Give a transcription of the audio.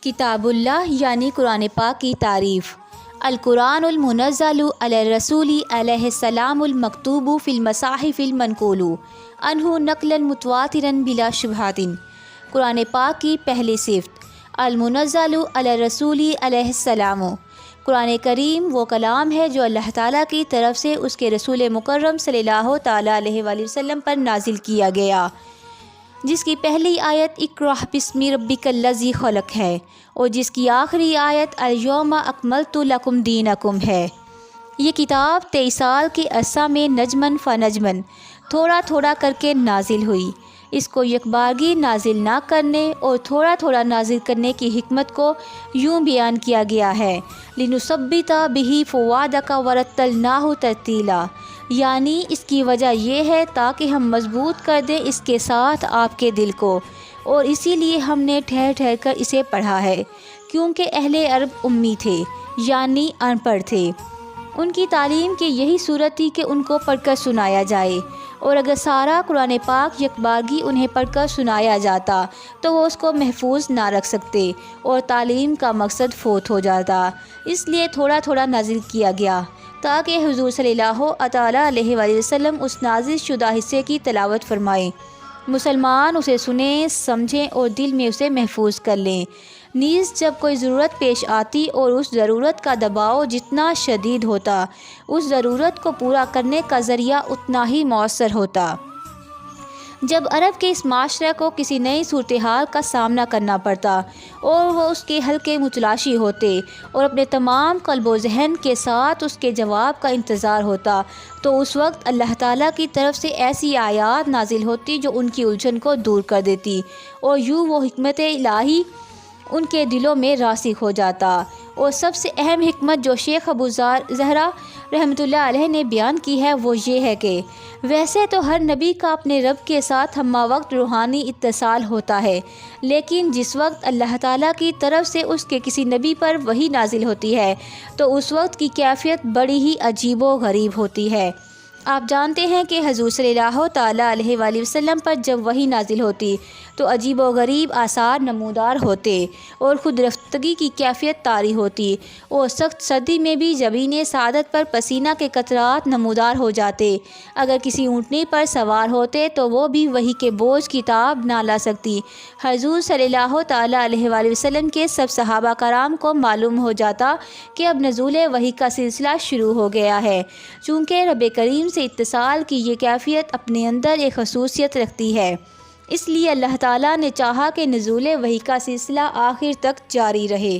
کتاب اللہ یعنی قرآن پاک کی تعریف۔ القرآن المنزل علی الرسول علیہ السلام المکتوب فی المصاحف المنقول عنہ نقلا متواترا بلا شبہات۔ قرآن پاک کی پہلی صفت المنزل علی الرسول علیہ السلام۔ قرآن کریم وہ کلام ہے جو اللہ تعالیٰ کی طرف سے اس کے رسول مکرم صلی اللہ تعالیٰ علیہ وآلہ وسلم پر نازل کیا گیا، جس کی پہلی آیت اقرأ بسم ربک الذی خلق ہے اور جس کی آخری آیت الیوم اکملت لکم دینکم ہے۔ یہ کتاب 23 سال کے عرصہ میں نجمن فنجمن تھوڑا تھوڑا کر کے نازل ہوئی۔ اس کو یکبارگی نازل نہ کرنے اور تھوڑا تھوڑا نازل کرنے کی حکمت کو یوں بیان کیا گیا ہے، لنثبت بہ فؤادک ورتلناہ ترتیلا، یعنی اس کی وجہ یہ ہے تاکہ ہم مضبوط کر دیں اس کے ساتھ آپ کے دل کو، اور اسی لیے ہم نے ٹھہر ٹھہر کر اسے پڑھا ہے، کیونکہ اہل عرب امی تھے یعنی ان پڑھ تھے۔ ان کی تعلیم کی یہی صورت تھی کہ ان کو پڑھ کر سنایا جائے، اور اگر سارا قرآن پاک یکبارگی انہیں پڑھ کر سنایا جاتا تو وہ اس کو محفوظ نہ رکھ سکتے اور تعلیم کا مقصد فوت ہو جاتا۔ اس لیے تھوڑا تھوڑا نازل کیا گیا تاکہ حضور صلی اللہ تعالیٰ علیہ وآلہ وسلم اس نازل شدہ حصے کی تلاوت فرمائیں، مسلمان اسے سنیں، سمجھیں اور دل میں اسے محفوظ کر لیں۔ نیز جب کوئی ضرورت پیش آتی اور اس ضرورت کا دباؤ جتنا شدید ہوتا، اس ضرورت کو پورا کرنے کا ذریعہ اتنا ہی مؤثر ہوتا۔ جب عرب کے اس معاشرے کو کسی نئی صورتحال کا سامنا کرنا پڑتا اور وہ اس کے حل کے متلاشی ہوتے اور اپنے تمام قلب و ذہن کے ساتھ اس کے جواب کا انتظار ہوتا، تو اس وقت اللہ تعالیٰ کی طرف سے ایسی آیات نازل ہوتی جو ان کی الجھن کو دور کر دیتی، اور یوں وہ حکمت الہی ان کے دلوں میں راسخ ہو جاتا۔ اور سب سے اہم حکمت جو شیخ ابو زہرا رحمۃ اللہ علیہ نے بیان کی ہے وہ یہ ہے کہ ویسے تو ہر نبی کا اپنے رب کے ساتھ ہمہ وقت روحانی اتصال ہوتا ہے، لیکن جس وقت اللہ تعالیٰ کی طرف سے اس کے کسی نبی پر وحی نازل ہوتی ہے تو اس وقت کی کیفیت بڑی ہی عجیب و غریب ہوتی ہے۔ آپ جانتے ہیں کہ حضور صلی اللہ تعالیٰ علیہ وآلہ وسلم پر جب وحی نازل ہوتی تو عجیب و غریب آثار نمودار ہوتے اور خود رفتگی کی کیفیت طاری ہوتی، اور سخت سردی میں بھی جبین سعادت پر پسینہ کے قطرات نمودار ہو جاتے۔ اگر کسی اونٹنی پر سوار ہوتے تو وہ بھی وحی کے بوجھ کی تاب نہ لا سکتی۔ حضور صلی اللہ تعالیٰ علیہ وآلہ وسلم کے سب صحابہ کرام کو معلوم ہو جاتا کہ اب نزول وحی کا سلسلہ شروع ہو گیا ہے، چونکہ رب کریم سے اتصال کی یہ کیفیت اپنے اندر ایک خصوصیت رکھتی ہے، اس لیے اللہ تعالیٰ نے چاہا کہ نزول وحی کا سلسلہ آخر تک جاری رہے۔